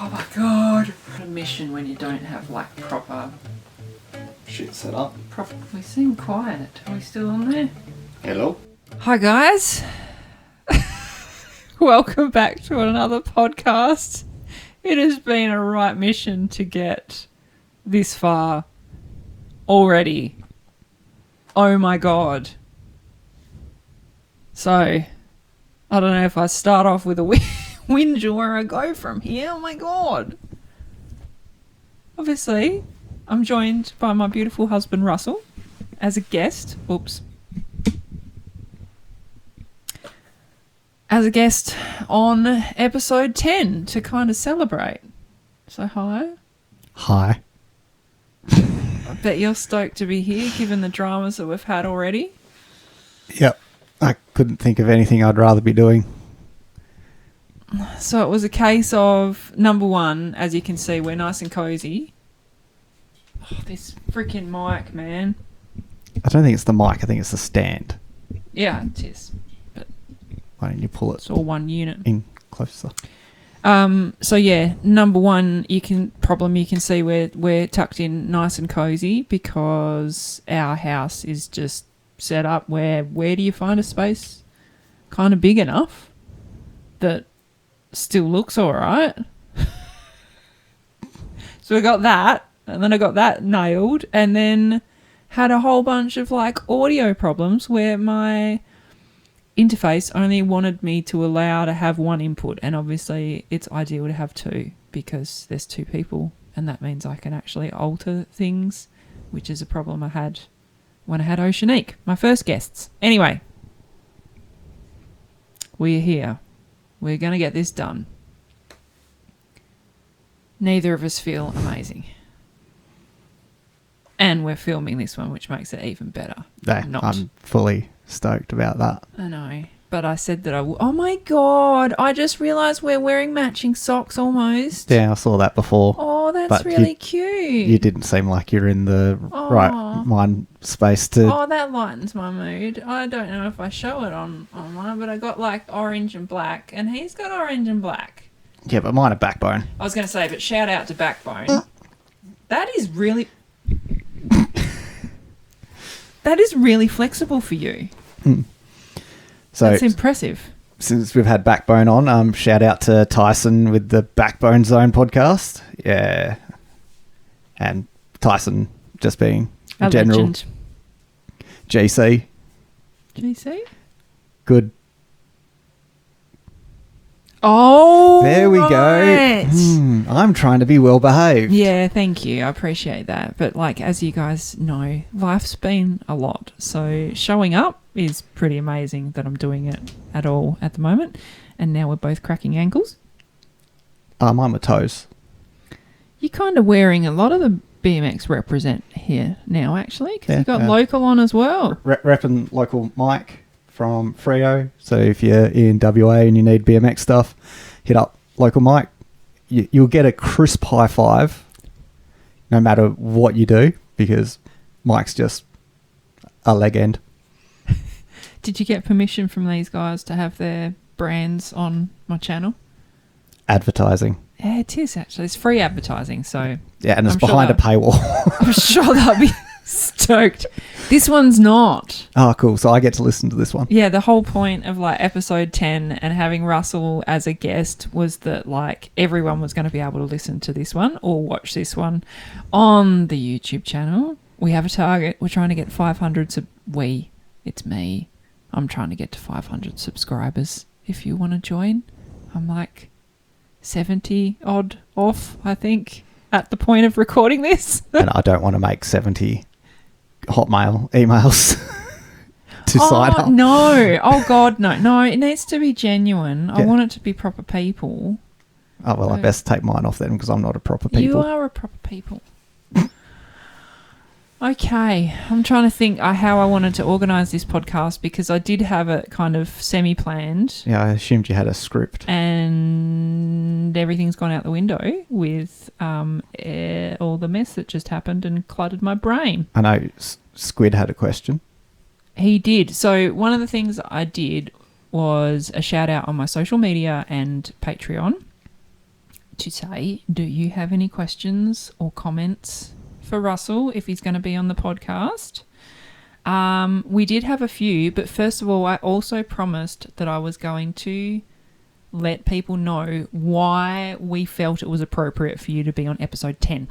Oh my god. What a mission when you don't have like proper shit set up. We seem quiet. Are we still on there? Hello. Hi guys. Welcome back to another podcast. It has been a right mission to get this far already. Oh my god. So, I don't know if I start off with a whinge or where I go from here. Oh my god. Obviously, I'm joined by my beautiful husband Russell as a guest. Oops. As a guest on episode 10 to kind of celebrate. So hi. Hi. I bet you're stoked to be here given the dramas that we've had already. Yep. I couldn't think of anything I'd rather be doing. So it was a case of, number one, as you can see, we're nice and cozy. Oh, this freaking mic, man. I don't think it's the mic. I think it's the stand. Yeah, it is. But why don't you pull it? It's all one unit. In closer. So yeah, number one, you can see we're tucked in nice and cozy because our house is just set up where do you find a space kind of big enough that still looks all right. So we got that, and then I got that nailed, and then had a whole bunch of like audio problems where my interface only wanted me to allow to have one input, and obviously it's ideal to have two because there's two people, and that means I can actually alter things, which is a problem I had when I had Oceanique, my first guests. Anyway, we're here. We're going to get this done. Neither of us feel amazing. And we're filming this one, which makes it even better. No, I'm fully stoked about that. I know. But I said that I would. Oh my God. I just realised we're wearing matching socks almost. Yeah, I saw that before. Oh, that's really cute. You didn't seem like you're in the right mind space to... Oh, that lightens my mood. I don't know if I show it online, but I got like orange and black, and he's got orange and black. Yeah, but mine are Backbone. I was going to say, but shout out to Backbone. That is really... That is really flexible for you. So that's impressive. Since we've had Backbone on, shout out to Tyson with the Backbone Zone podcast. Yeah. And Tyson just being a general legend. GC. GC? Good. Oh, there we right. go. I'm trying to be well behaved. Yeah, thank you. I appreciate that. But like, as you guys know, life's been a lot. So showing up is pretty amazing that I'm doing it at all at the moment. And now we're both cracking ankles. Mine were toes. You're kind of wearing a lot of the BMX represent here now, actually, because you've got local on as well. Repping local Mike from Freo. So if you're in WA and you need BMX stuff, hit up local Mike. You'll get a crisp high five no matter what you do because Mike's just a legend. Did you get permission from these guys to have their brands on my channel? Advertising. Yeah, it is actually. It's free advertising, so... Yeah, and it's behind a paywall. I'm sure they'll be stoked. This one's not. Oh, cool. So I get to listen to this one. Yeah, the whole point of like episode 10 and having Russell as a guest was that like everyone was going to be able to listen to this one or watch this one on the YouTube channel. We have a target. We're trying to get 500... It's me. I'm trying to get to 500 subscribers. If you want to join, I'm like 70 odd off, I think, at the point of recording this. And I don't want to make 70 Hotmail emails to sign up. No. Oh, God, no. No, it needs to be genuine. Yeah. I want it to be proper people. Oh, well, I best take mine off then because I'm not a proper people. You are a proper people. Okay. I'm trying to think how I wanted to organise this podcast because I did have it kind of semi-planned. Yeah, I assumed you had a script. And everything's gone out the window with all the mess that just happened and cluttered my brain. I know Squid had a question. He did. So one of the things I did was a shout out on my social media and Patreon to say, do you have any questions or comments for Russell if he's going to be on the podcast? We did have a few, but first of all, I also promised that I was going to let people know why we felt it was appropriate for you to be on episode 10.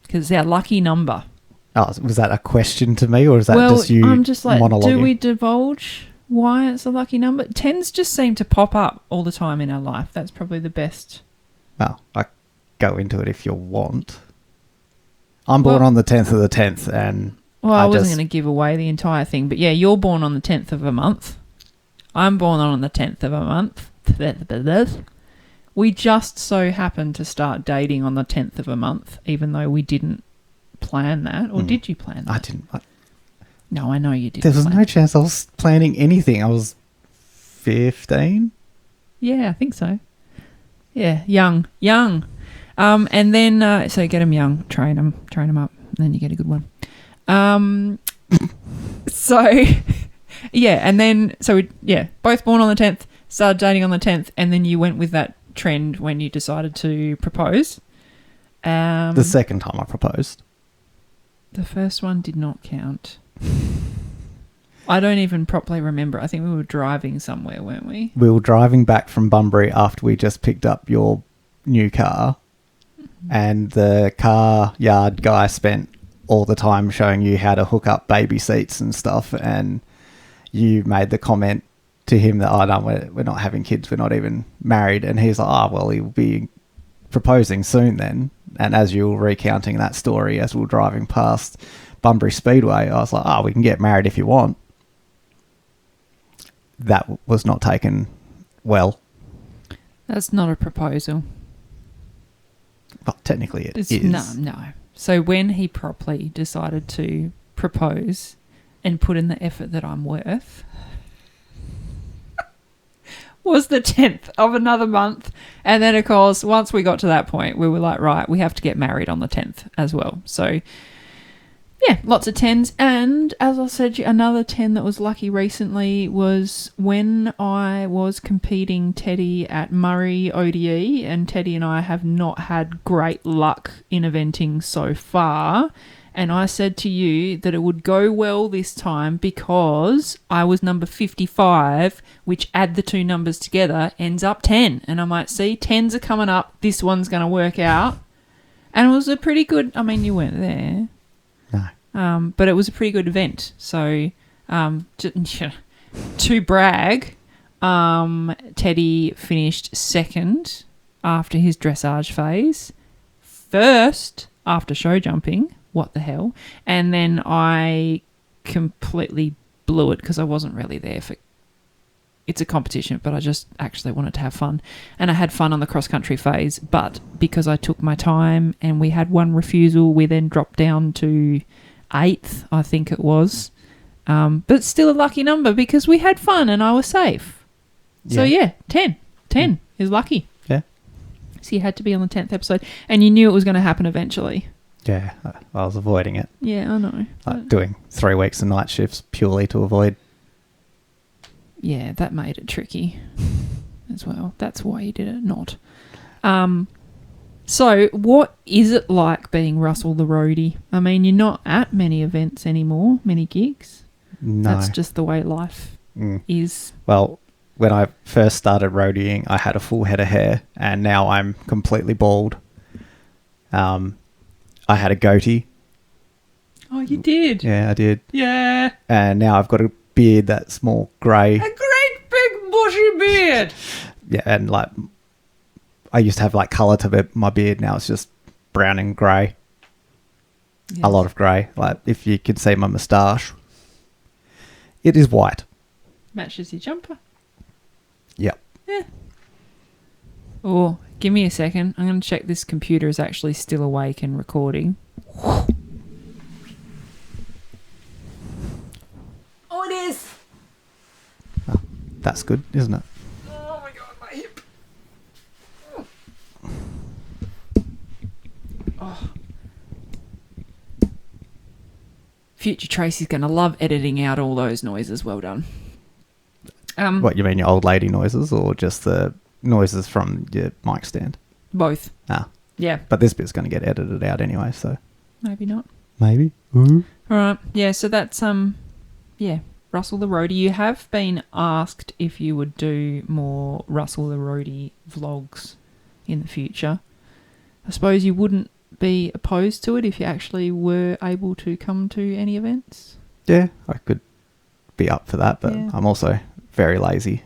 Because it's our lucky number. Oh, was that a question to me, or is that just you I'm just like, monologuing? do we divulge why it's a lucky number? 10s just seem to pop up all the time in our life. That's probably the best. Well, I go into it if you want. I'm born on the 10th of the 10th, and I wasn't going to give away the entire thing, but yeah, you're born on the 10th of a month. I'm born on the 10th of a month. We just so happened to start dating on the 10th of a month, even though we didn't plan that. Or did you plan that? I didn't. No, I know you didn't. There was no chance I was planning anything. I was 15. Yeah, I think so. Yeah, young. And then, so get them young, train them up, and then you get a good one. So... Yeah, and then, both born on the 10th, started dating on the 10th, and then you went with that trend when you decided to propose. The second time I proposed. The first one did not count. I don't even properly remember. I think we were driving somewhere, weren't we? We were driving back from Bunbury after we just picked up your new car, and the car yard guy spent all the time showing you how to hook up baby seats and stuff, and... You made the comment to him that, oh, no, we're not having kids. We're not even married. And he's like, oh, well, he'll be proposing soon then. And as you were recounting that story, as we were driving past Bunbury Speedway, I was like, oh, we can get married if you want. That was not taken well. That's not a proposal. Well, technically it is. No. So when he properly decided to propose... and put in the effort that I'm worth, was the 10th of another month. And then, of course, once we got to that point, we were like, right, we have to get married on the 10th as well. So, yeah, lots of 10s. And as I said, another 10 that was lucky recently was when I was competing Teddy at Murray ODE, and Teddy and I have not had great luck in eventing so far. And I said to you that it would go well this time because I was number 55, which add the two numbers together ends up 10. And I'm like, see, 10s are coming up. This one's going to work out. And it was a pretty good, I mean, you weren't there. No. But it was a pretty good event. So to brag, Teddy finished second after his dressage phase, first after show jumping. What the hell? And then I completely blew it because I wasn't really there for... It's a competition, but I just actually wanted to have fun. And I had fun on the cross-country phase, but because I took my time and we had one refusal, we then dropped down to 8th, I think it was. But still a lucky number because we had fun and I was safe. Yeah. So, yeah, 10. 10 is lucky. Yeah. So you had to be on the 10th episode. And you knew it was going to happen eventually. Yeah, I was avoiding it. Yeah, I know. Doing 3 weeks of night shifts purely to avoid. Yeah, that made it tricky as well. That's why you did it, not. So what is it like being Russell the roadie? I mean, you're not at many events anymore, many gigs. No. That's just the way life is. Well, when I first started roadieing, I had a full head of hair, and now I'm completely bald. I had a goatee. Oh, you did? Yeah, I did. Yeah. And now I've got a beard that's more grey. A great big bushy beard. Yeah, and like I used to have like colour to my beard. Now it's just brown and grey. Yes. A lot of grey. Like if you could see my moustache, it is white. Matches your jumper. Yep. Yeah. Oh, give me a second. I'm going to check this computer is actually still awake and recording. Oh, it is. Oh, that's good, isn't it? Oh my God, my hip. Oh. Future Tracey's going to love editing out all those noises. Well done. What, you mean your old lady noises or just the noises from your mic stand? Both. Ah, Yeah. but this bit's going to get edited out anyway, so Maybe not. maybe. Ooh. All right. Yeah. So that's Russell the Roadie. You have been asked if you would do more Russell the Roadie vlogs in the future. I suppose you wouldn't be opposed to it if you actually were able to come to any events. Yeah, I could be up for that, but Yeah. I'm also very lazy.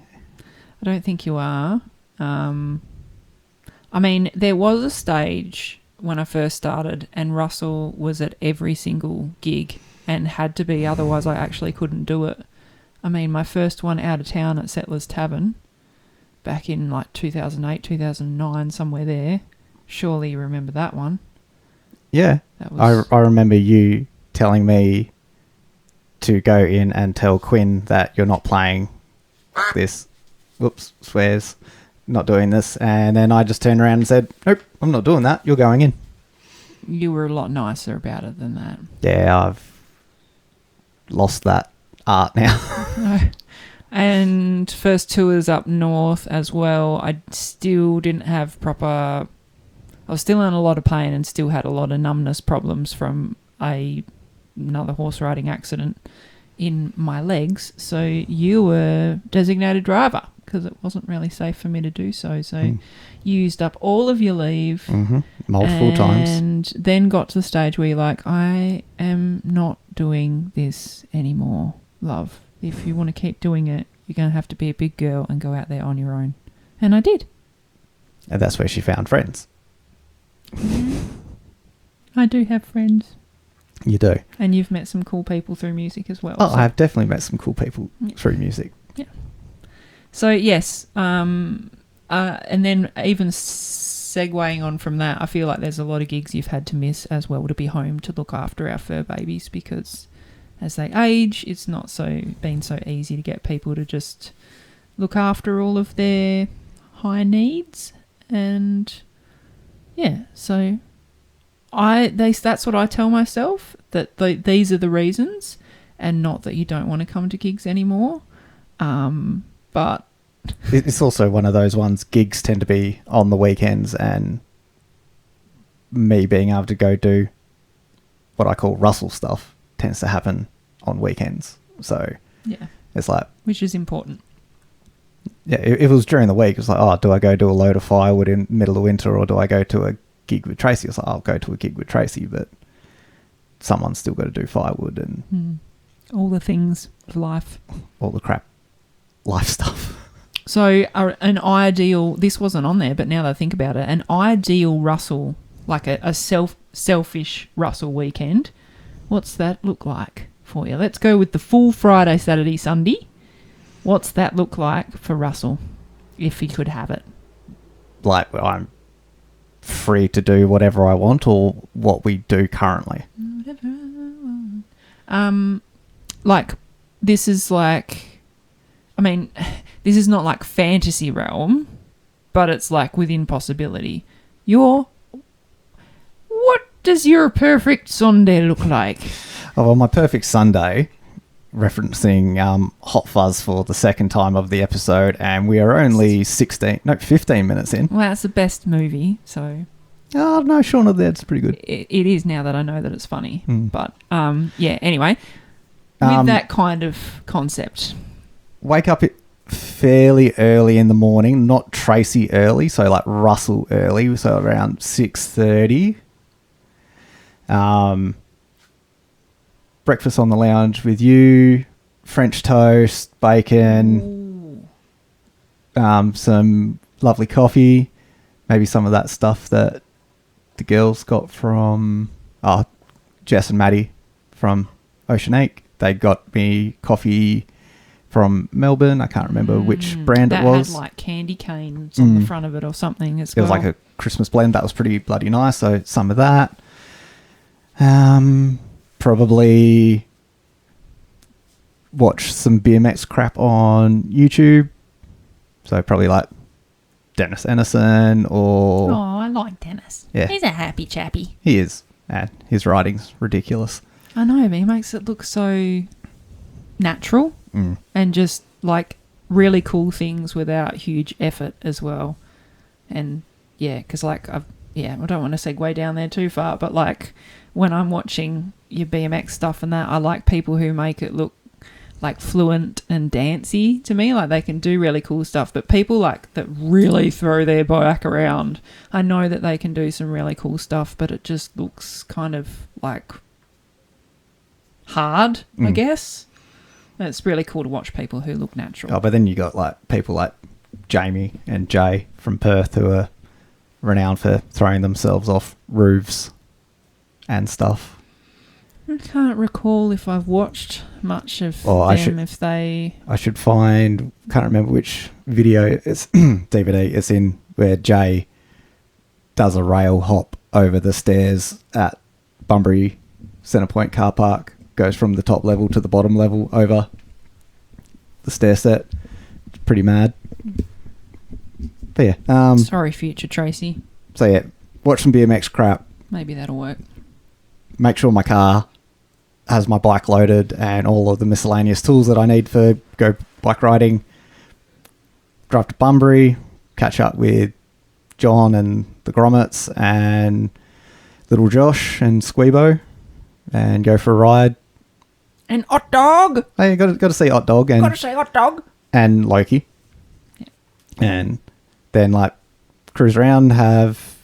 I don't think you are. I mean, there was a stage when I first started and Russell was at every single gig and had to be, otherwise I actually couldn't do it. I mean, my first one out of town at Settlers Tavern back in like 2008, 2009, somewhere there. Surely you remember that one. Yeah, That was... I remember you telling me to go in and tell Quinn that you're not playing this. Whoops, swears. Not doing this. And then I just turned around and said, nope, I'm not doing that. You're going in. You were a lot nicer about it than that. Yeah, I've lost that art now. No. And first tours up north as well, I still didn't have proper... I was still in a lot of pain and still had a lot of numbness problems from another horse riding accident in my legs. So you were designated driver because it wasn't really safe for me to do so. So you used up all of your leave. Mm-hmm. Multiple times. And then got to the stage where you're like, I am not doing this anymore, love. If you want to keep doing it, you're going to have to be a big girl and go out there on your own. And I did. And that's where she found friends. I do have friends. You do. And you've met some cool people through music as well. Oh, so. I have definitely met some cool people through music. Yeah. So, yes. And then even segueing on from that, I feel like there's a lot of gigs you've had to miss as well to be home to look after our fur babies because as they age, it's not been so easy to get people to just look after all of their high needs. And yeah, so that's what I tell myself, that these are the reasons and not that you don't want to come to gigs anymore. But it's also one of those ones, gigs tend to be on the weekends, and me being able to go do what I call Russell stuff tends to happen on weekends. So yeah, it's like, which is important. Yeah, if it was during the week, it's like, oh, do I go do a load of firewood in the middle of winter, or do I go to a gig with Tracey? It's like, I'll go to a gig with Tracey, but someone's still got to do firewood and all the things of life, all the crap life stuff. So an ideal, this wasn't on there, but now that I think about it, an ideal Russell, like a selfish Russell weekend, what's that look like for you? Let's go with the full Friday, Saturday, Sunday. What's that look like for Russell if he could have it? Like, I'm free to do whatever I want, or what we do currently? Whatever I want. Like, this is like, I mean, this is not like fantasy realm, but it's like within possibility. What does your perfect Sunday look like? Oh, well, my perfect Sunday, referencing Hot Fuzz for the second time of the episode, and we are only 15 minutes in. Well, it's the best movie, so... Oh, no, Shaun of the Dead's pretty good. It is now that I know that it's funny. But, yeah, anyway, with that kind of concept. Wake up fairly early in the morning, not Tracey early, so like Russell early, so around 6:30. Breakfast on the lounge with you, French toast, bacon, some lovely coffee, maybe some of that stuff that the girls got from Jess and Maddie from Ocean Ake. They got me coffee from Melbourne. I can't remember which brand it was. That had like candy canes on the front of it or something as well. It was like a Christmas blend. That was pretty bloody nice. So some of that. Probably watch some BMX crap on YouTube. So probably like Dennis Anderson or... Oh, I like Dennis. Yeah. He's a happy chappy. He is. And his writing's ridiculous. I know, but he makes it look so natural and just like really cool things without huge effort as well. And yeah, because like I don't want to segue down there too far, but like when I'm watching your BMX stuff and that, I like people who make it look like fluent and dancey to me. Like they can do really cool stuff, but people like that really throw their bike around, I know that they can do some really cool stuff, but it just looks kind of like hard, I guess. And it's really cool to watch people who look natural. Oh, but then you got like people like Jamie and Jay from Perth who are renowned for throwing themselves off roofs and stuff. I can't recall if I've watched much of them. I should find, can't remember which video, it's DVD it's in, where Jay does a rail hop over the stairs at Bunbury Centrepoint car park, goes from the top level to the bottom level over the stair set. It's pretty mad. But yeah. Sorry, future Tracey. So yeah, watch some BMX crap. Maybe that'll work. Make sure my car has my bike loaded and all of the miscellaneous tools that I need for go bike riding. Drive to Bunbury, catch up with John and the Grommets and little Josh and Squeebo, and go for a ride. And Hot Dog! Hey, got to see Hot Dog. Gotta say Hot Dog! And Loki. Yeah. And then like cruise around, have,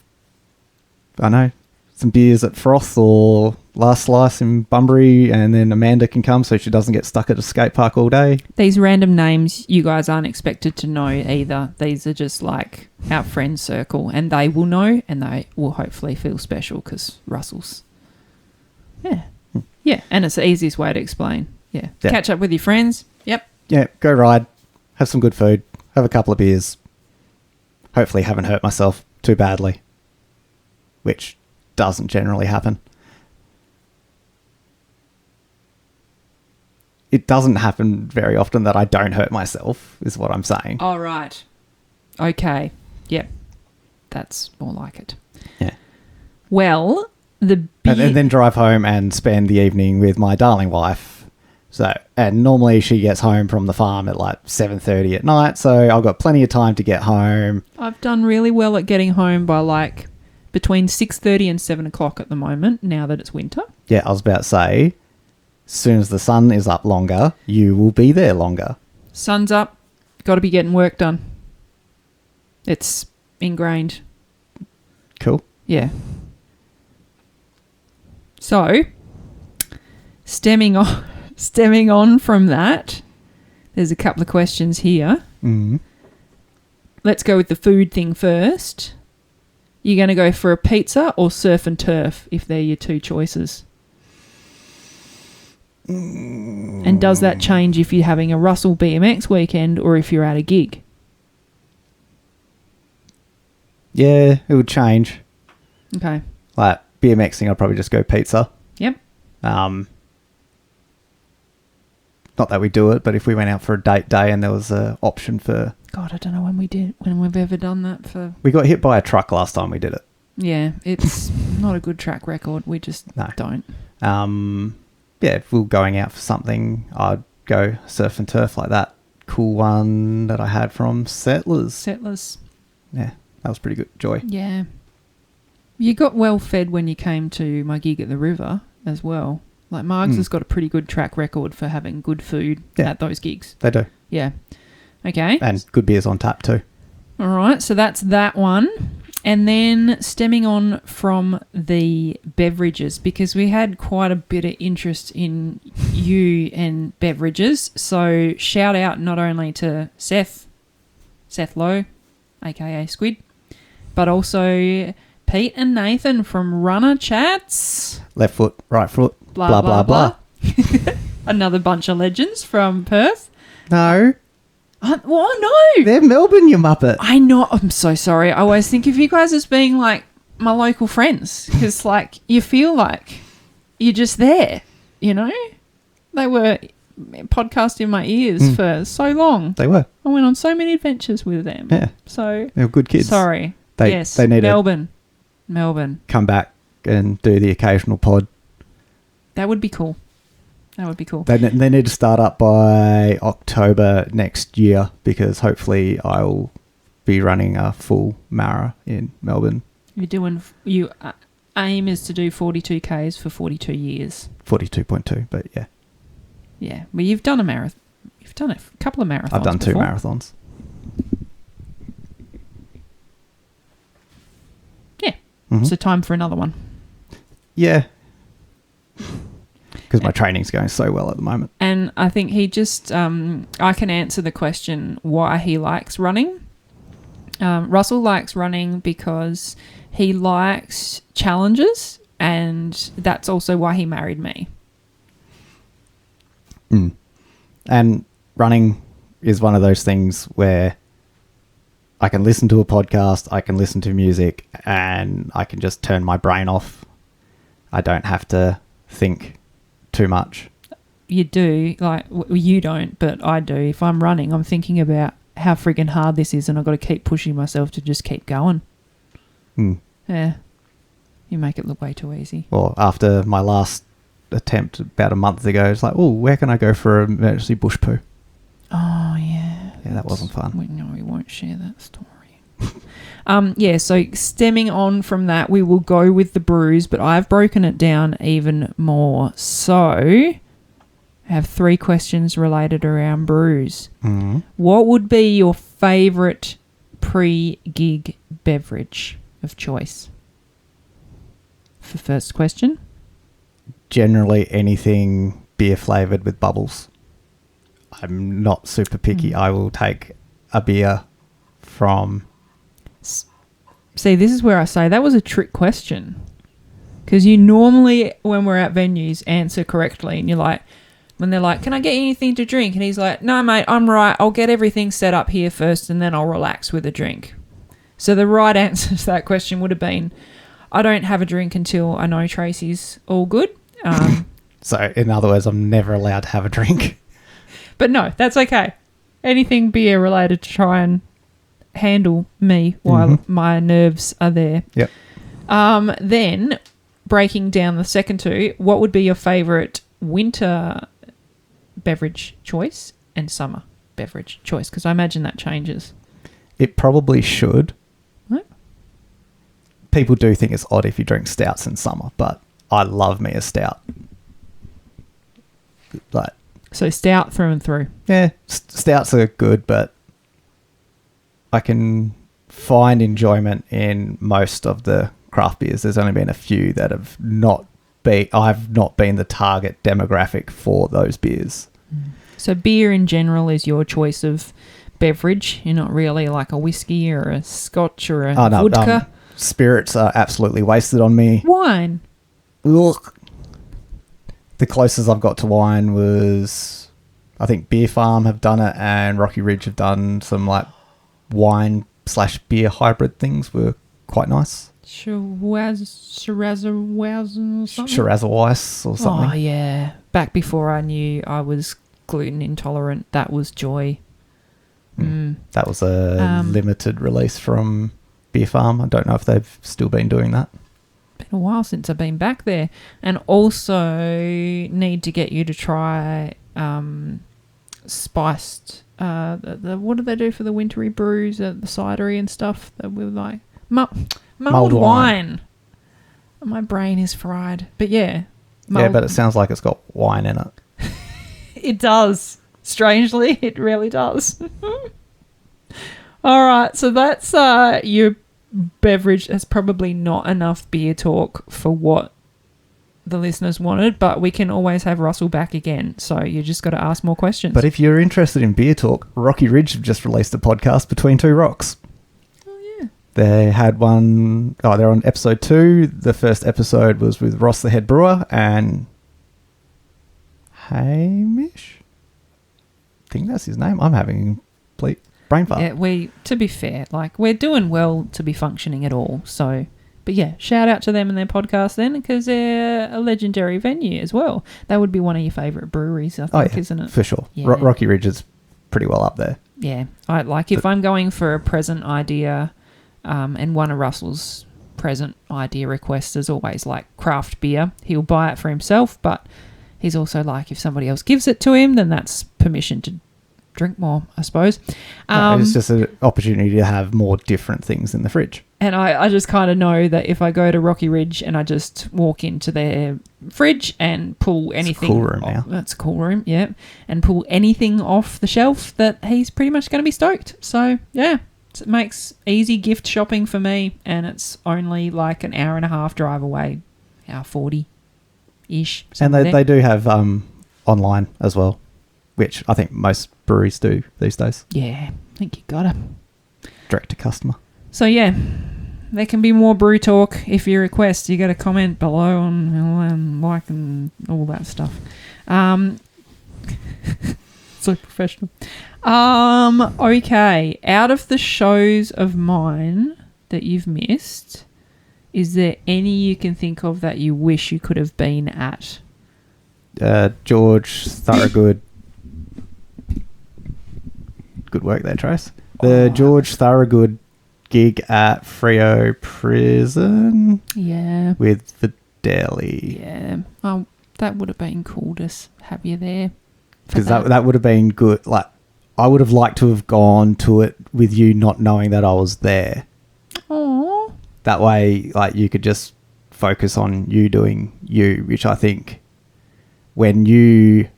I don't know, some beers at Froth or Last Slice in Bunbury, and then Amanda can come so she doesn't get stuck at a skate park all day. These random names you guys aren't expected to know either. These are just like our friend circle, and they will know, and they will hopefully feel special because Russell's. Yeah. Yeah, and it's the easiest way to explain. Yeah. Catch up with your friends. Yep. Yeah, go ride, have some good food, have a couple of beers. Hopefully haven't hurt myself too badly, which doesn't generally happen. It doesn't happen very often that I don't hurt myself, is what I'm saying. Oh, right. Okay. Yep. That's more like it. Yeah. Well, and then drive home and spend the evening with my darling wife. So, and normally she gets home from the farm at like 7:30 at night, so I've got plenty of time to get home. I've done really well at getting home by like between 6:30 and 7 o'clock at the moment, now that it's winter. Yeah, I was about to say, as soon as the sun is up longer, you will be there longer. Sun's up, got to be getting work done. It's ingrained. Cool. Yeah. So, stemming on from that, there's a couple of questions here. Mm-hmm. Let's go with the food thing first. You're going to go for a pizza or surf and turf if they're your two choices? And does that change if you're having a Russell BMX weekend or if you're at a gig? Yeah, it would change. Okay. Like BMXing, I'd probably just go pizza. Yep. Not that we do it, but if we went out for a date day and there was an option for... God, I don't know when we've ever done that for... We got hit by a truck last time we did it. Yeah, it's not a good track record. We just don't. Yeah, if we were going out for something, I'd go surf and turf like that cool one that I had from Settlers. Yeah, that was pretty good. Joy. Yeah. You got well fed when you came to my gig at the river as well. Like Margs has got a pretty good track record for having good food at those gigs. They do. Yeah. Okay. And good beers on tap too. All right, so that's that one. And then stemming on from the beverages, because we had quite a bit of interest in you and beverages. So shout out not only to Seth Lowe, aka Squid, but also Pete and Nathan from Runner Chats. Left foot, right foot, blah, blah, blah. Another bunch of legends from Perth. No. No. They're Melbourne, you muppet. I know. I'm so sorry. I always think of you guys as being like my local friends because like you feel like you're just there, you know? They were podcast in my ears for so long. They were. I went on so many adventures with them. Yeah. So they were good kids. Sorry. They need Melbourne. Come back and do the occasional pod. That would be cool. That would be cool. They need to start up by October next year because hopefully I'll be running a full Mara in Melbourne. Aim is to do 42 Ks for 42 years. 42.2, but yeah. Yeah, well, you've done a marathon. You've done a couple of marathons. I've done before. 2 marathons. Yeah. Mm-hmm. So time for another one. Yeah. Because my training's going so well at the moment. And I think he just, I can answer the question why he likes running. Russell likes running because he likes challenges, and that's also why he married me. Mm. And running is one of those things where I can listen to a podcast, I can listen to music, and I can just turn my brain off. I don't have to think too much. You do, you don't, but I do. If I'm running, I'm thinking about how friggin' hard this is, and I've got to keep pushing myself to just keep going. Mm. Yeah. You make it look way too easy. Well, after my last attempt about a month ago, it's like, oh, where can I go for an emergency bush poo? Oh, yeah. Yeah, that wasn't fun. No, we won't share that story. So stemming on from that, we will go with the brews, but I've broken it down even more. So I have 3 questions related around brews. Mm-hmm. What would be your favourite pre-gig beverage of choice? For first question. Generally anything beer flavoured with bubbles. I'm not super picky. I will take a beer from... See, this is where I say that was a trick question. Because you normally, when we're at venues, answer correctly. And you're like, when they're like, can I get you anything to drink? And he's like, no, mate, I'm right. I'll get everything set up here first and then I'll relax with a drink. So the right answer to that question would have been, I don't have a drink until I know Tracey's all good. So, in other words, I'm never allowed to have a drink. But no, that's okay. Anything beer related to try and handle me while my nerves are there. Yep. Then, breaking down the second 2, what would be your favourite winter beverage choice and summer beverage choice? Because I imagine that changes. It probably should. What? People do think it's odd if you drink stouts in summer, but I love me a stout. So stout through and through. Yeah, stouts are good, but I can find enjoyment in most of the craft beers. There's only been a few that have not been... I've not been the target demographic for those beers. So beer in general is your choice of beverage. You're not really like a whiskey or a scotch or a vodka. Spirits are absolutely wasted on me. Wine. Ugh. The closest I've got to wine was, I think Beer Farm have done it, and Rocky Ridge have done some like wine/beer hybrid things. Were quite nice. Shirazaweiss or something. Oh yeah, back before I knew I was gluten intolerant, that was joy. That was a limited release from Beer Farm. I don't know if they've still been doing that. Been a while since I've been back there. And also need to get you to try spiced what do they do for the wintry brews at the cidery and stuff that we like mulled wine. My brain is fried, but yeah, but it sounds like it's got wine in it. It does, strangely. It really does. All right, so that's your beverage. That's probably not enough beer talk for what the listeners wanted, but we can always have Russell back again, so you just got to ask more questions. But if you're interested in beer talk, Rocky Ridge have just released a podcast, Between Two Rocks. Oh yeah, they had one. They're on episode 2. The first episode was with Ross the head brewer and Hamish, I think that's his name. I'm having a complete brain fart. Yeah, to be fair, we're doing well to be functioning at all. So, but yeah, shout out to them and their podcast then, because they're a legendary venue as well. That would be one of your favourite breweries, I think, isn't it? For sure. Yeah. Rocky Ridge is pretty well up there. Yeah, if I'm going for a present idea, and one of Russell's present idea requests is always like craft beer. He'll buy it for himself, but he's also like, if somebody else gives it to him, then that's permission to drink more, I suppose. It's just an opportunity to have more different things in the fridge. And I just kind of know that if I go to Rocky Ridge and I just walk into their fridge and pull anything... It's a cool room now. That's a cool room, yeah. And pull anything off the shelf, that he's pretty much going to be stoked. So, yeah, it makes easy gift shopping for me. And it's only like an hour and a half drive away. Hour 40-ish. And they do have online as well, which I think most breweries do these days. Yeah, I think you got to. Direct to customer. So, yeah, there can be more brew talk if you request. You got to comment below and like and all that stuff. So professional. Okay, out of the shows of mine that you've missed, is there any you can think of that you wish you could have been at? George Thorogood. Good work there, Trace. The George Thorogood gig at Freo Prison. Yeah. With Videli. Yeah. Oh, that would have been cool to have you there. Because that would have been good. Like, I would have liked to have gone to it with you not knowing that I was there. Aww. That way, like, you could just focus on you doing you, which I think when you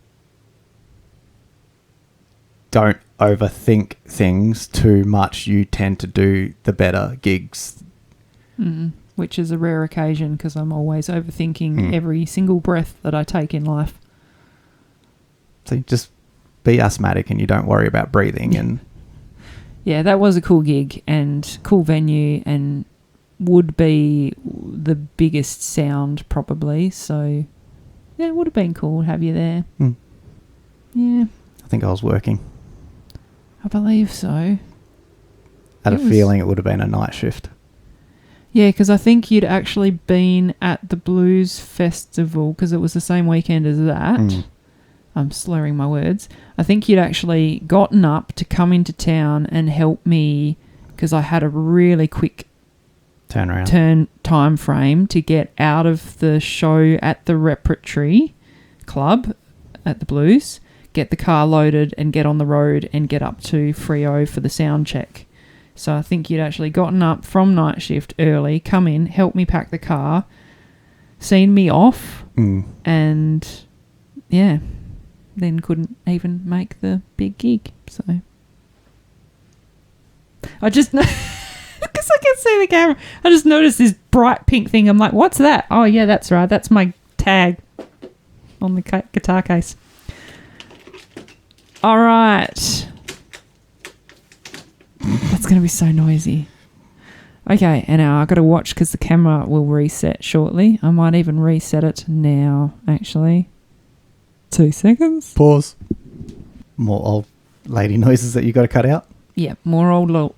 don't overthink things too much, you tend to do the better gigs. Which is a rare occasion because I'm always overthinking every single breath that I take in life. So just be asthmatic and you don't worry about breathing. And yeah, that was a cool gig and cool venue and would be the biggest sound probably. So yeah, it would have been cool to have you there. Yeah. I think I was working. I believe so. I had a feeling it would have been a night shift. Yeah, because I think you'd actually been at the Blues Festival because it was the same weekend as that. I'm slurring my words. I think you'd actually gotten up to come into town and help me because I had a really quick time frame to get out of the show at the Repertory Club at the Blues, get the car loaded and get on the road and get up to Freo for the sound check. So I think you'd actually gotten up from night shift early, come in, help me pack the car, seen me off, and yeah, then couldn't even make the big gig. So I just know, because I can see the camera, I just noticed this bright pink thing. I'm like, what's that? Oh yeah, that's right. That's my tag on the guitar case. All right. That's going to be so noisy. Okay, and now I've got to watch because the camera will reset shortly. I might even reset it now, actually. 2 seconds. Pause. More old lady noises that you got to cut out? Yeah, more old...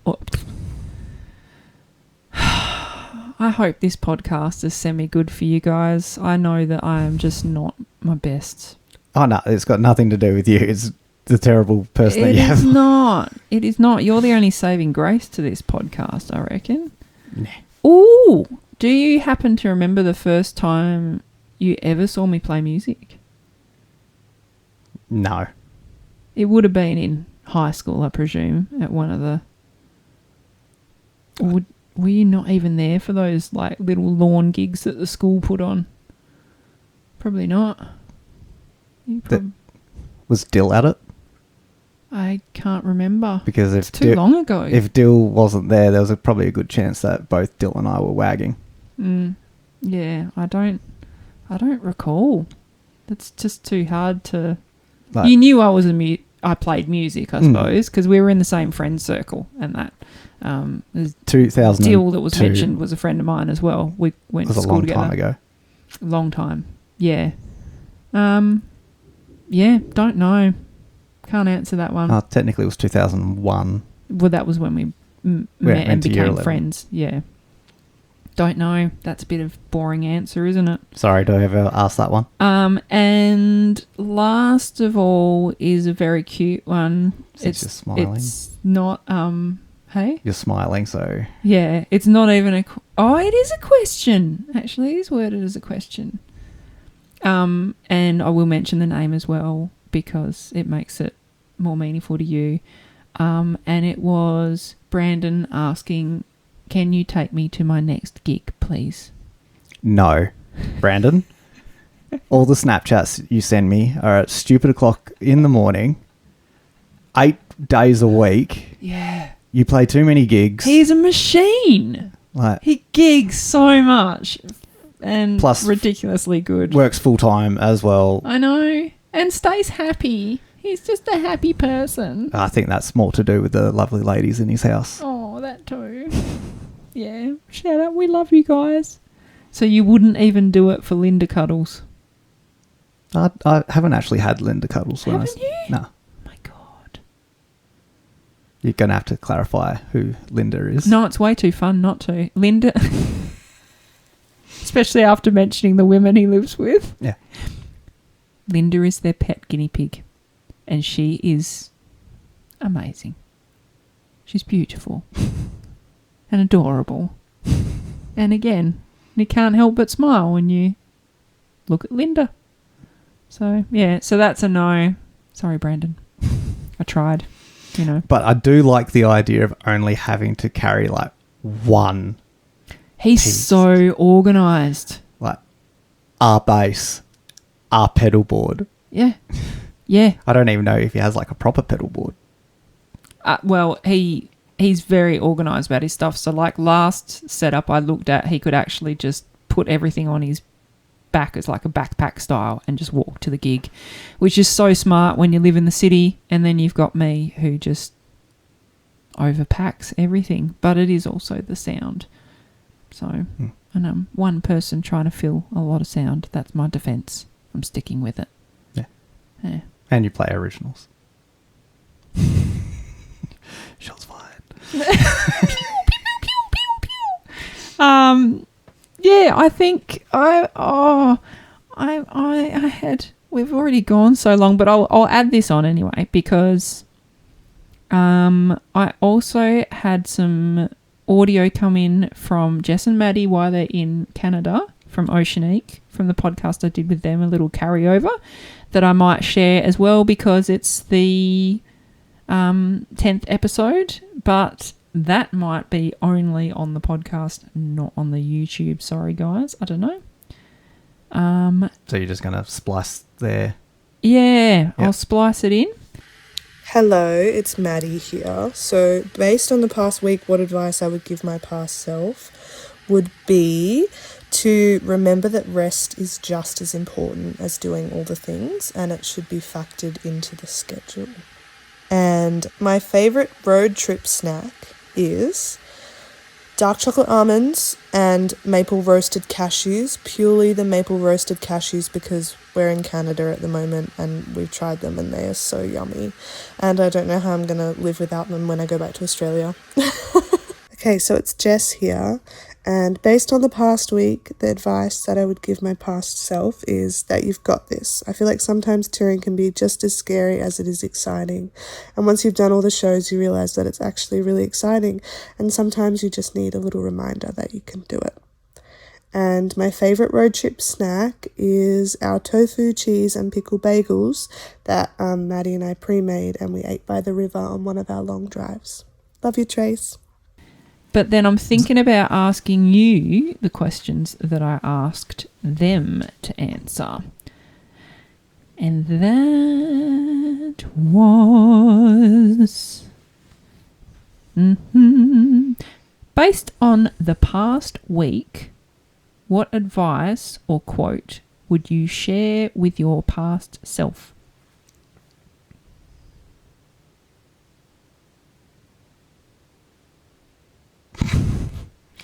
I hope this podcast is semi-good for you guys. I know that I am just not my best. Oh, no, it's got nothing to do with you. It's the terrible person that you have. It is not. It is not. You're the only saving grace to this podcast, I reckon. Nah. Ooh, do you happen to remember the first time you ever saw me play music? No. It would have been in high school, I presume, at one of the... Were you not even there for those like little lawn gigs that the school put on? Probably not. Was Dill at it? I can't remember. Because it's too long ago. If Dill wasn't there, there was probably a good chance that both Dill and I were wagging. Yeah, I don't recall. That's just too hard to... Like, you knew I was I played music, I suppose, because we were in the same friend circle, and that 2002 Dill that was mentioned was a friend of mine as well. We went to school together. That was a long time ago. Long time, yeah. Yeah, don't know. Can't answer that one. Technically, it was 2001. Well, that was when we met and became friends. Yeah. Don't know. That's a bit of boring answer, isn't it? Sorry, do I ever ask that one? And last of all is a very cute one. It's just smiling. It's not, hey? You're smiling, so... Yeah, it's not even it is a question. Actually, it is worded as a question. And I will mention the name as well because it makes it more meaningful to you. And it was Brandon asking, can you take me to my next gig, please? No, Brandon. All the Snapchats you send me are at stupid o'clock in the morning, 8 days a week. Yeah. You play too many gigs. He's a machine. Like, he gigs so much and plus ridiculously good. Works full time as well. I know. And stays happy. He's just a happy person. I think that's more to do with the lovely ladies in his house. Oh, that too. Yeah. Shout out. We love you guys. So you wouldn't even do it for Linda Cuddles? I haven't actually had Linda Cuddles. Haven't you? No. My God. You're going to have to clarify who Linda is. No, it's way too fun not to. Linda, especially after mentioning the women he lives with. Yeah. Linda is their pet guinea pig. And she is amazing. She's beautiful. And adorable. And again, you can't help but smile when you look at Linda. So, yeah. So that's a no. Sorry, Brandon. I tried, you know. But I do like the idea of only having to carry like one. He's piece. so organised. Like our bass, our pedal board. Yeah. Yeah. I don't even know if he has like a proper pedal board. Well, he's very organised about his stuff. So like last setup I looked at, he could actually just put everything on his back as like a backpack style and just walk to the gig, which is so smart when you live in the city. And then you've got me who just overpacks everything, but it is also the sound. So, and I'm one person trying to fill a lot of sound. That's my defence. I'm sticking with it. Yeah. And you play originals. Shots fired. Yeah, I think I had. We've already gone so long, but I'll add this on anyway because I also had some audio come in from Jess and Maddie while they're in Canada from Oceanique, from the podcast I did with them, a little carryover that I might share as well because it's the 10th episode, but that might be only on the podcast, not on the YouTube. Sorry, guys. I don't know. So you're just going to splice there? Yeah, Yep. I'll splice it in. Hello, it's Maddie here. So based on the past week, what advice I would give my past self would be to remember that rest is just as important as doing all the things, and it should be factored into the schedule. And my favourite road trip snack is dark chocolate almonds and maple roasted cashews, purely the maple roasted cashews because we're in Canada at the moment and we've tried them and they are so yummy. And I don't know how I'm going to live without them when I go back to Australia. Okay, so it's Jess here. And based on the past week, the advice that I would give my past self is that you've got this. I feel like sometimes touring can be just as scary as it is exciting. And once you've done all the shows, you realise that it's actually really exciting. And sometimes you just need a little reminder that you can do it. And my favourite road trip snack is our tofu, cheese and pickle bagels that Maddie and I pre-made and we ate by the river on one of our long drives. Love you, Trace. But then I'm thinking about asking you the questions that I asked them to answer. And that was... Based on the past week, what advice or quote would you share with your past self?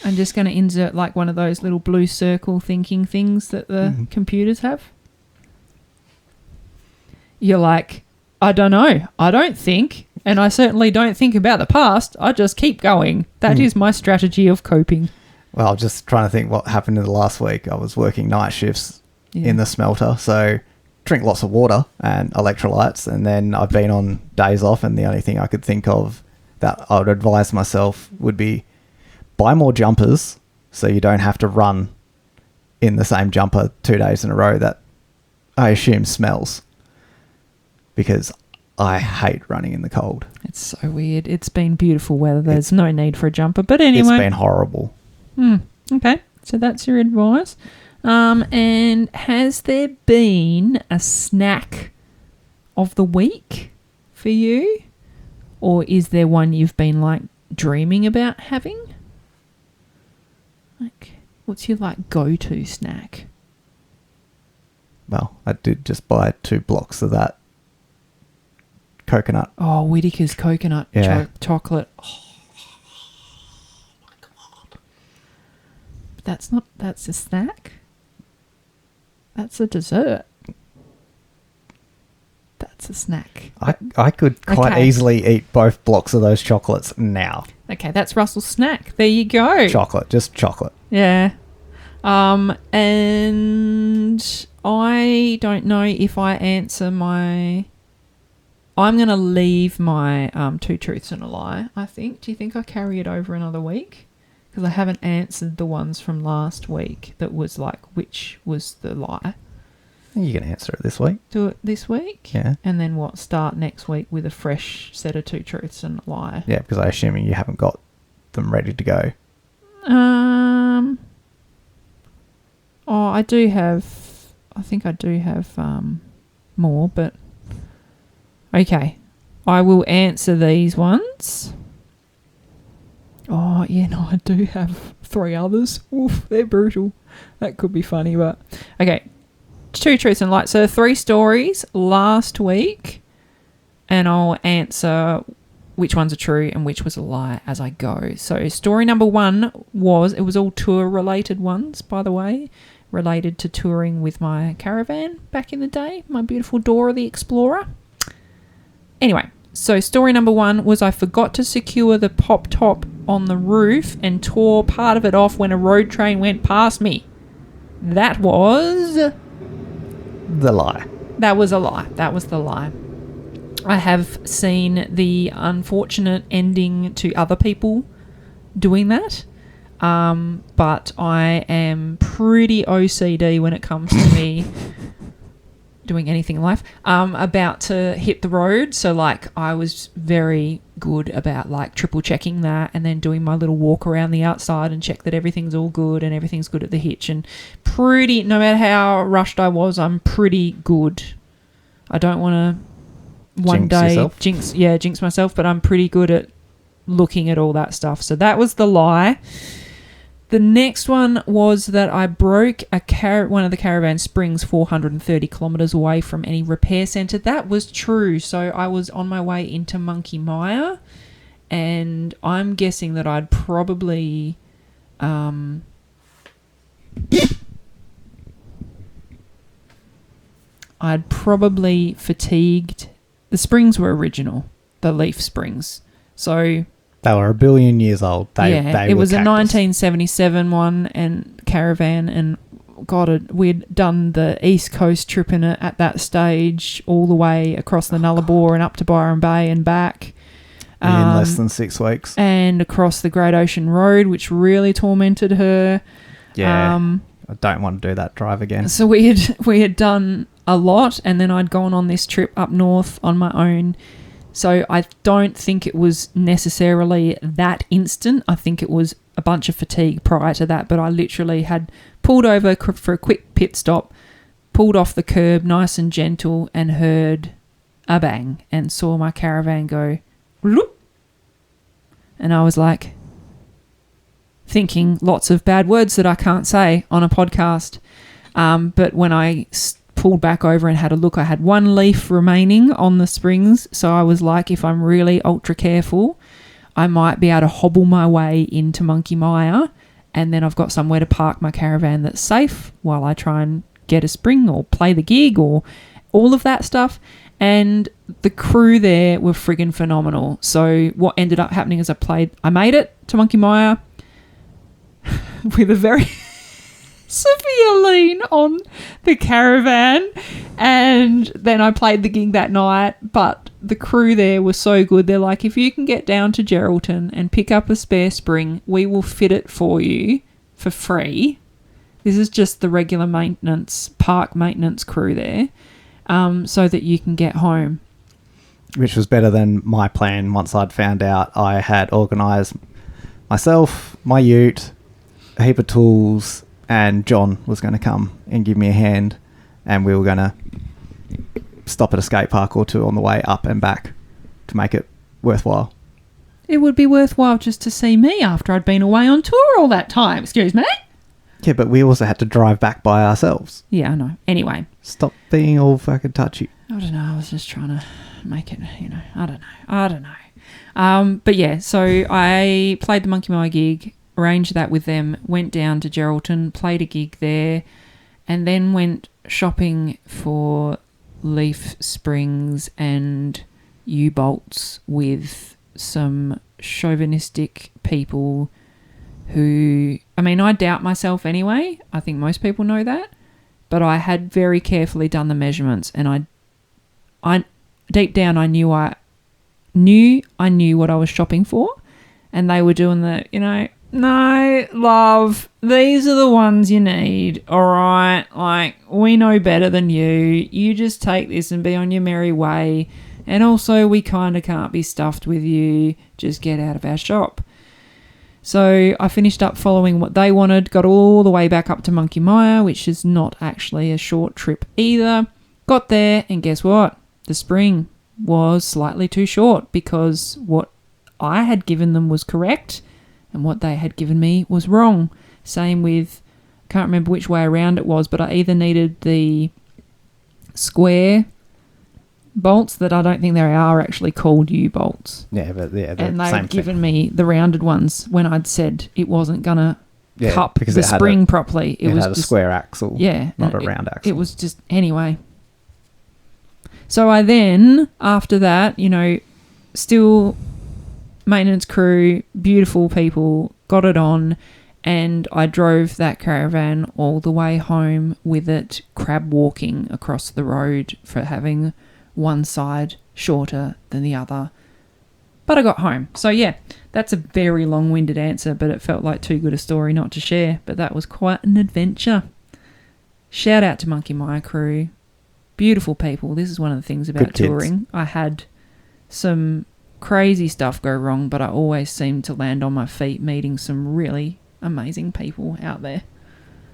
I'm just going to insert like one of those little blue circle thinking things that the computers have. You're like, I don't know. I don't think. And I certainly don't think about the past. I just keep going. That is my strategy of coping. Well, just trying to think what happened in the last week. I was working night shifts in the smelter, so drink lots of water and electrolytes. And then I've been on days off, and the only thing I could think of that I would advise myself would be buy more jumpers so you don't have to run in the same jumper 2 days in a row. That I assume smells, because I hate running in the cold. It's so weird. It's been beautiful weather. There's no need for a jumper. But anyway. It's been horrible. Okay. So that's your advice. And has there been a snack of the week for you? Or is there one you've been like dreaming about having? Like, what's your like go-to snack? Well, I did just buy 2 blocks of that coconut. Oh, Whittaker's coconut chocolate. Oh my God. That's a snack? That's a dessert. That's a snack. I could quite easily eat both blocks of those chocolates now. Okay, that's Russell's snack. There you go. Just chocolate. Yeah. And I don't know if I answer my... I'm going to leave my 2 truths and a lie, I think. Do you think I carry it over another week? Because I haven't answered the ones from last week that was like, which was the lie. You can answer it this week. Do it this week? Yeah. And then what? Start next week with a fresh set of 2 truths and a lie. Yeah, because I'm assuming you haven't got them ready to go. I do have... I think I do have more, but... Okay. I will answer these ones. Oh, yeah, no, I do have 3 others. Oof, they're brutal. That could be funny, but... Okay. 2 truths and lies. So 3 stories last week, and I'll answer which ones are true and which was a lie as I go. So story number 1 was... It was all tour-related ones, by the way. Related to touring with my caravan back in the day. My beautiful Dora the Explorer. Anyway, so story number 1 was I forgot to secure the pop top on the roof and tore part of it off when a road train went past me. That was... The lie. That was a lie. That was the lie. I have seen the unfortunate ending to other people doing that. But I am pretty OCD when it comes to me doing anything in life, about to hit the road. So like I was very good about like triple checking that and then doing my little walk around the outside and check that everything's all good and everything's good at the hitch, and pretty, no matter how rushed I was, I'm pretty good. I don't want to one day jinx myself, but I'm pretty good at looking at all that stuff. So that was the lie. The next one was that I broke one of the caravan springs 430 kilometres away from any repair centre. That was true. So I was on my way into Monkey Mire, and I'm guessing that I'd probably... fatigued. The springs were original, the leaf springs. So... They were 1 billion years old. It was cactus. a 1977 one and caravan, and God, we'd done the East Coast trip in it at that stage, all the way across the Nullarbor and up to Byron Bay and back. In less than 6 weeks. And across the Great Ocean Road, which really tormented her. Yeah, I don't want to do that drive again. So we had done a lot, and then I'd gone on this trip up north on my own. So I don't think it was necessarily that instant. I think it was a bunch of fatigue prior to that. But I literally had pulled over for a quick pit stop, pulled off the curb nice and gentle, and heard a bang and saw my caravan go whoop. And I was like thinking lots of bad words that I can't say on a podcast. But when I pulled back over and had a look, I had 1 leaf remaining on the springs, so I was like, if I'm really ultra careful, I might be able to hobble my way into Monkey Mire, and then I've got somewhere to park my caravan that's safe while I try and get a spring or play the gig or all of that stuff. And the crew there were friggin' phenomenal. So what ended up happening is I made it to Monkey Mire with a very severe lean on the caravan, and then I played the gig that night. But the crew there were so good. They're like, if you can get down to Geraldton and pick up a spare spring, we will fit it for you for free. This is just the regular park maintenance crew there, so that you can get home. Which was better than my plan once I'd found out I had organised myself, my ute, a heap of tools, and John was going to come and give me a hand, and we were going to stop at a skate park or two on the way up and back to make it worthwhile. It would be worthwhile just to see me after I'd been away on tour all that time. Excuse me? Yeah, but we also had to drive back by ourselves. Yeah, I know. Anyway. Stop being all fucking touchy. I don't know. I was just trying to make it, I don't know. But yeah, so I played the Monkey Mia gig, arranged that with them, went down to Geraldton, played a gig there, and then went shopping for leaf springs and U-bolts with some chauvinistic people who, I doubt myself anyway. I think most people know that. But I had very carefully done the measurements, and I deep down I knew what I was shopping for, and they were doing the, no, love, these are the ones you need, all right? Like, we know better than you. You just take this and be on your merry way. And also, we kind of can't be stuffed with you. Just get out of our shop. So I finished up following what they wanted, got all the way back up to Monkey Mia, which is not actually a short trip either. Got there, and guess what? The spring was slightly too short because what I had given them was correct and what they had given me was wrong. Same with, can't remember which way around it was, but I either needed the square bolts that I don't think there are actually called U-bolts. Yeah, but yeah, and they'd given me the rounded ones when I'd said it wasn't going to cup the spring properly. It was had a square axle, not a round axle. It was just, anyway. So I then, after that, still maintenance crew, beautiful people, got it on, and I drove that caravan all the way home with it crab walking across the road for having one side shorter than the other. But I got home. So yeah, that's a very long-winded answer, but it felt like too good a story not to share. But that was quite an adventure. Shout out to Monkey Mia crew. Beautiful people. This is one of the things about touring. I had some crazy stuff go wrong, but I always seemed to land on my feet meeting some really amazing people out there.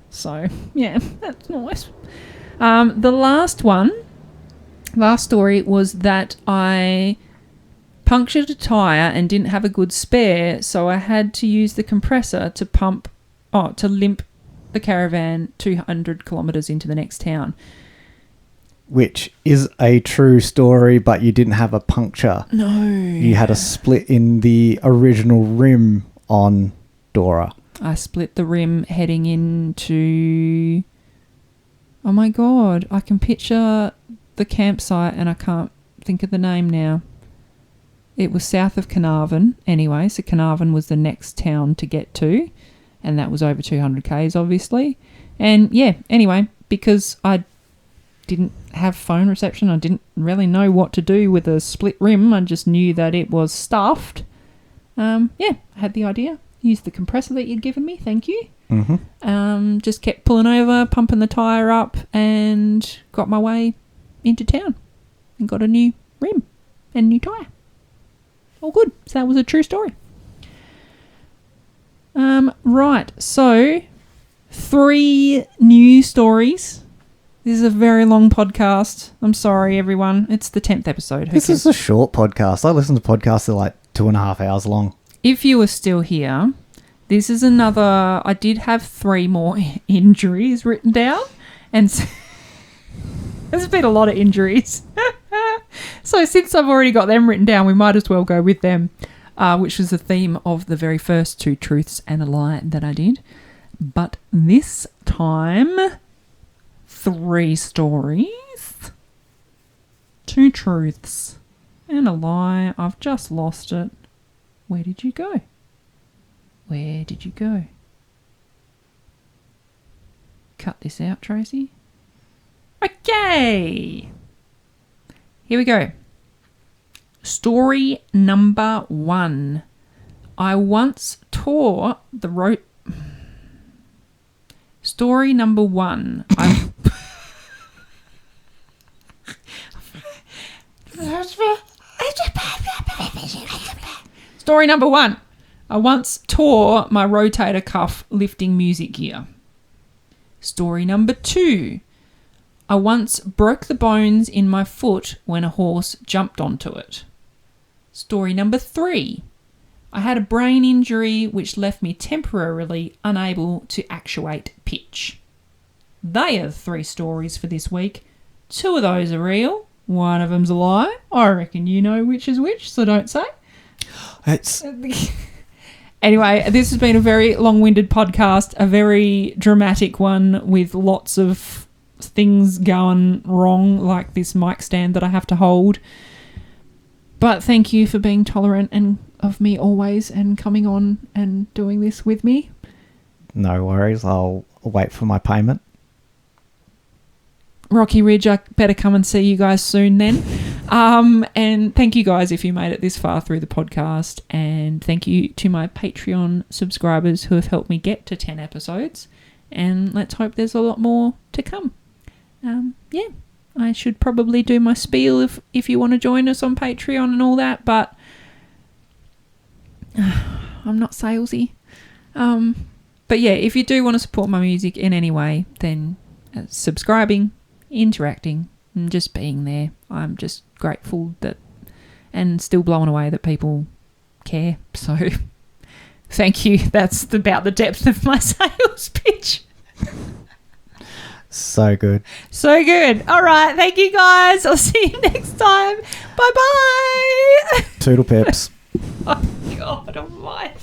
So yeah, that's nice. The last story was that I punctured a tyre and didn't have a good spare, so I had to use the compressor to limp the caravan 200 kilometres into the next town. Which is a true story, but you didn't have a puncture. No. You had a split in the original rim on Dora. I split the rim heading into... Oh my God, I can picture the campsite and I can't think of the name now. It was south of Carnarvon anyway, so Carnarvon was the next town to get to, and that was over 200 k's obviously. And yeah, anyway, because I didn't have phone reception, I didn't really know what to do with a split rim, I just knew that it was stuffed. I had the idea, used the compressor that you'd given me, thank you. Mm-hmm. Just kept pulling over, pumping the tyre up, and got my way into town and got a new rim and new tyre. All good. So that was a true story. Right. So 3 news stories. This is a very long podcast. I'm sorry, everyone. It's the 10th episode. This is a short podcast. I listen to podcasts that are like 2.5 hours long. If you are still here, this is another... I did have 3 more injuries written down, and there's been a lot of injuries. So since I've already got them written down, we might as well go with them, which was the theme of the very first 2 truths and a lie that I did. But this time, 3 stories, 2 truths and a lie. I've just lost it. Where did you go? Where did you go? Cut this out, Tracey. Okay. Here we go. Story number 1. I once tore the rope. Story number 1. Story number 1. I once tore my rotator cuff lifting music gear. Story number 2. I once broke the bones in my foot when a horse jumped onto it. Story number 3. I had a brain injury which left me temporarily unable to actuate pitch. They are the 3 stories for this week. 2 of those are real. One of them's a lie. I reckon you know which is which, so don't say. Anyway, this has been a very long-winded podcast, a very dramatic one with lots of things going wrong, like this mic stand that I have to hold. But thank you for being tolerant and of me always and coming on and doing this with me. No worries. I'll wait for my payment. Rocky Ridge, I better come and see you guys soon then. And thank you guys if you made it this far through the podcast. And thank you to my Patreon subscribers who have helped me get to 10 episodes. And let's hope there's a lot more to come. Yeah, I should probably do my spiel if you want to join us on Patreon and all that, but I'm not salesy. But yeah, if you do want to support my music in any way, then subscribing, interacting, and just being there. I'm just grateful that and still blown away that people care. So thank you. That's about the depth of my sales pitch. So good. So good. All right. Thank you, guys. I'll see you next time. Bye-bye. Toodle pips. Oh, God almighty.